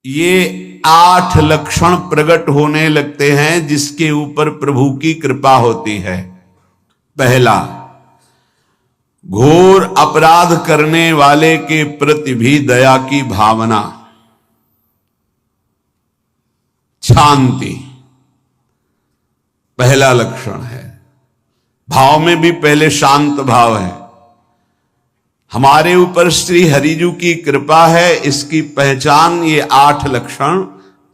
ये 8 लक्षण प्रकट होने लगते हैं जिसके ऊपर प्रभु की कृपा होती है। पहला, घोर अपराध करने वाले के प्रति भी दया की भावना, शांति पहला लक्षण है। भाव में भी पहले शांत भाव है। हमारे ऊपर श्री हरिजू की कृपा है, इसकी पहचान ये 8 लक्षण।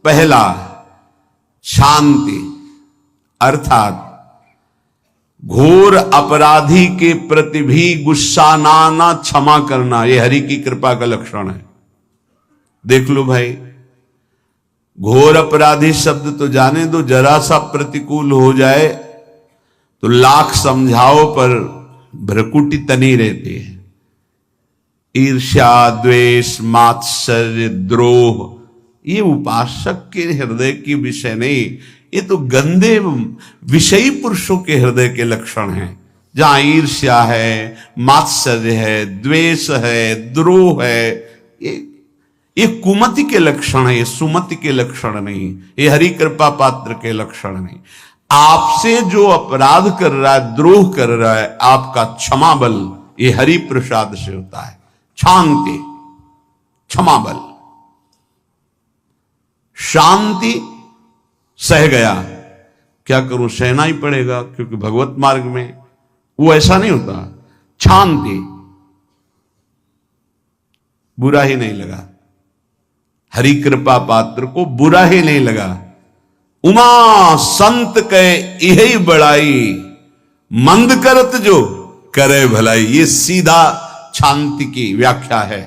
पहला, शांति, अर्थात घोर अपराधी के प्रति भी गुस्सा ना क्षमा करना, ये हरि की कृपा का लक्षण है। देख लो भाई, घोर अपराधी शब्द तो जाने दो, जरा सा प्रतिकूल हो जाए तो लाख समझाओ पर भ्रकुटी तनी रहती है। ईर्ष्या, द्वेष, मात्सर्य, द्रोह, ये उपासक के हृदय की विषय नहीं, ये तो गंदे विषयी पुरुषों के हृदय के लक्षण हैं। जहां ईर्ष्या है, मात्सर्य है, द्वेष है, द्रोह है, ये कुमति के लक्षण है, ये सुमति के लक्षण नहीं, ये हरि कृपा पात्र के लक्षण नहीं। आपसे जो अपराध कर रहा है, द्रोह कर रहा है, आपका क्षमा बल ये हरि प्रसाद से होता है। शांति, क्षमा बल, शांति, सह गया, क्या करूं, सहना ही पड़ेगा क्योंकि भगवत मार्ग में वो ऐसा नहीं होता। शांति, बुरा ही नहीं लगा, हरि कृपा पात्र को बुरा ही नहीं लगा। उमा संत के यही बड़ाई, मंद करत जो करे भलाई, ये सीधा शांति की व्याख्या है।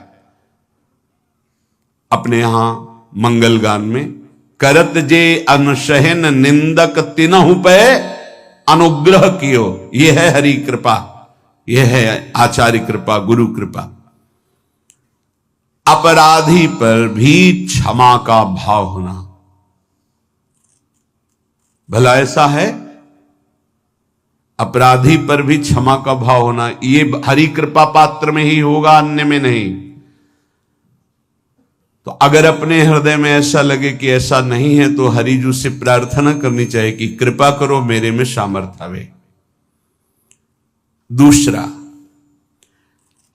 अपने यहां मंगल गान में, करत जे अनसहन निंदक तिनहु पे अनुग्रह कियो, यह है हरि कृपा, यह है आचार्य कृपा, गुरु कृपा। अपराधी पर भी क्षमा का भाव होना, भला ऐसा है, अपराधी पर भी क्षमा का भाव होना, ये हरि कृपा पात्र में ही होगा, अन्य में नहीं। तो अगर अपने हृदय में ऐसा लगे कि ऐसा नहीं है तो हरिजू से प्रार्थना करनी चाहिए कि कृपा करो, मेरे में सामर्थ्य आवे। दूसरा,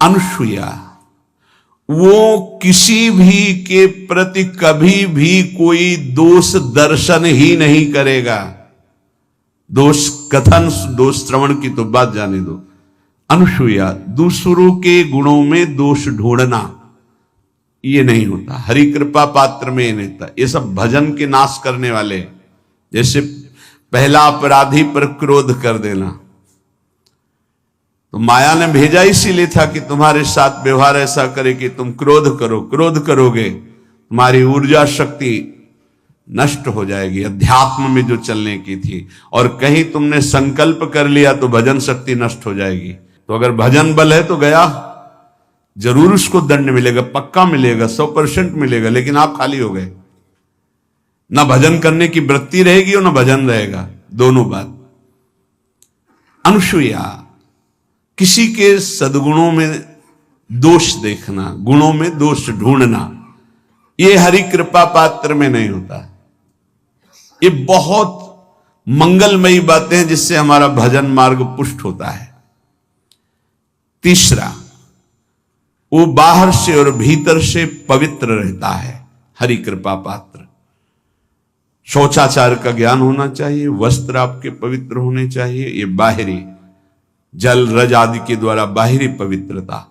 अनुसूया, वो किसी भी के प्रति कभी भी कोई दोष दर्शन ही नहीं करेगा। दोष कथन, दोष श्रवण की तो बात जाने दो। अनुसूया, दूसरों के गुणों में दोष ढूंढना, ये नहीं होता। हरि कृपा पात्र में ये नहीं होता। ये सब भजन के नाश करने वाले, जैसे पहला अपराधी पर क्रोध कर देना, तो माया ने भेजा इसीलिए था कि तुम्हारे साथ व्यवहार ऐसा करे कि तुम क्रोध करो, क्रोध करोगे तुम्हारी ऊर्जा शक्ति नष्ट हो जाएगी, अध्यात्म में जो चलने की थी, और कहीं तुमने संकल्प कर लिया तो भजन शक्ति नष्ट हो जाएगी। तो अगर भजन बल है तो गया, जरूर उसको दंड मिलेगा, पक्का मिलेगा, 100% मिलेगा, लेकिन आप खाली हो गए। ना भजन करने की वृत्ति रहेगी और ना भजन रहेगा, दोनों बात। अनुसूया, किसी के सद्गुणों में दोष देखना, गुणों में दोष ढूंढना, ये हरि कृपा पात्र में नहीं होता। ये बहुत मंगलमयी बातें हैं जिससे हमारा भजन मार्ग पुष्ट होता है। तीसरा, वो बाहर से और भीतर से पवित्र रहता है, हरि कृपा पात्र। शौचाचार का ज्ञान होना चाहिए, वस्त्र आपके पवित्र होने चाहिए, ये बाहरी जल रज आदि के द्वारा बाहरी पवित्रता,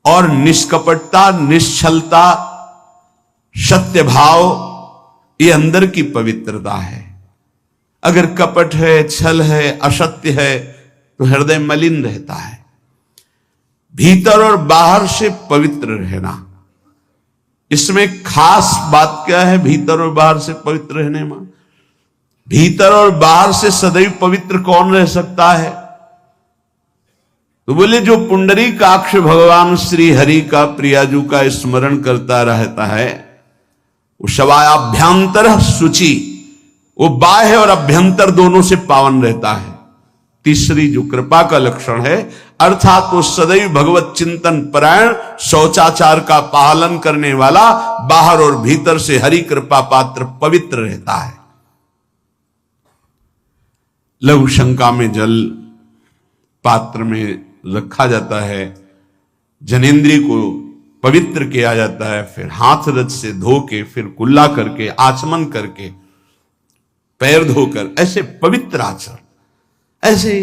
और निष्कपटता, निश्चलता, सत्य भाव, ये अंदर की पवित्रता है। अगर कपट है, छल है, असत्य है तो हृदय मलिन रहता है। भीतर और बाहर से पवित्र रहना, इसमें खास बात क्या है भीतर और बाहर से पवित्र रहने में? भीतर और बाहर से सदैव पवित्र कौन रह सकता है? तो बोले जो पुंडरीकाक्ष भगवान श्री हरि का, प्रियाजू का स्मरण करता रहता है, वो शवायाभ्यंतर शुचि, वो बाह्य और अभ्यंतर दोनों से पावन रहता है। तीसरी जो कृपा का लक्षण है, अर्थात वो सदैव भगवत चिंतन परायण, शौचाचार का पालन करने वाला, बाहर और भीतर से हरि कृपा पात्र पवित्र रहता है। लघु शंका में जल पात्र में रखा जाता है, जनेंद्रिय को पवित्र किया जाता है, फिर हाथ रज से धो के, फिर कुल्ला करके, आचमन करके, पैर धोकर, ऐसे पवित्र आचरण, ऐसे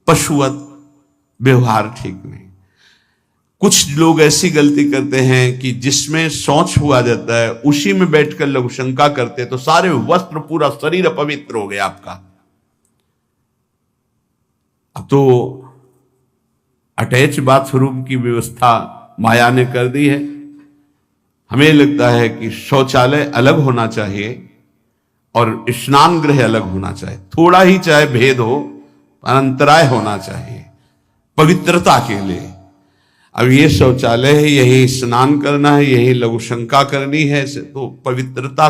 पशुवत व्यवहार ठीक नहीं। कुछ लोग ऐसी गलती करते हैं कि जिसमें शौच हुआ जाता है उसी में बैठकर लघु शंका करते, तो सारे वस्त्र, पूरा शरीर अपवित्र हो गया आपका। अब तो अटैच बाथरूम की व्यवस्था माया ने कर दी है। हमें लगता है कि शौचालय अलग होना चाहिए और स्नान गृह अलग होना चाहिए, थोड़ा ही चाहे भेद हो, अंतराय होना चाहिए पवित्रता के लिए। अब ये शौचालय है, यही स्नान करना है, यही लघु शंका करनी है, तो पवित्रता